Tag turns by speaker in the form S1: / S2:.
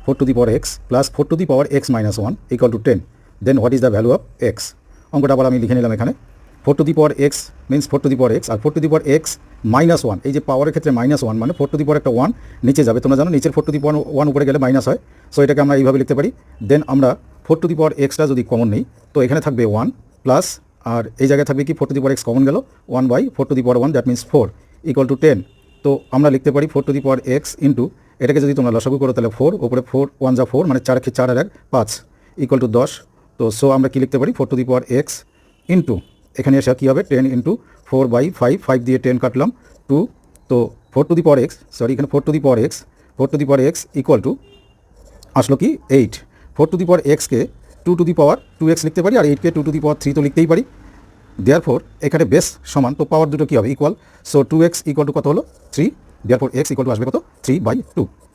S1: 4 to the power x plus 4 to the power x minus 1 equal to 10. Then what is the value of x? অঙ্কটা আবার আমি লিখে নিলাম এখানে 4 to the power x means 4 to the power x R 4 to the power x minus 1 এই যে পাওয়ারের ক্ষেত্রে মাইনাস 1 মানে 4 to the power একটা 1 নিচে যাবে তোমরা জানো নিচের 4 to the power 1 উপরে গেলে মাইনাস হয় সো এটাকে আমরা এইভাবে লিখতে পারি দেন আমরা 4 to the power x টা যদি কমন নেই তো এখানে থাকবে 1 প্লাস আর এই জায়গায় থাকবে কি 4 to the power x common গেল 1 by 4 to the power 1 that means 4 equal to 10 তো আমরা লিখতে পারি 4 to the power x into এটাকে যদি তোমরা লসাগু করো তাহলে 4 উপরে 4 1 যা 4 মানে 4 4 আর 1 5 ইকুয়াল টু 10 তো সো আমরা কি লিখতে পারি 4 to the power x into এখানে এসে কী হবে 10 ইন্টু 4 বাই 5 5 দিয়ে 10 কাটলাম 2 তো 4 to the power x sorry এখানে 4 to the power x equal to আসলো কি 8 4 to the power x K 2 to the power 2x লিখতে পারি আর 8 কে 2 to the power 3 তো লিখতেই পারি দেয়ারফোর এখানে বেস সমান তো পাওয়ার দুটো কী হবে equal so 2x equal to কত হলো 3 দেয়ারফোর x ইকুয়াল টু আসবে কত 3/2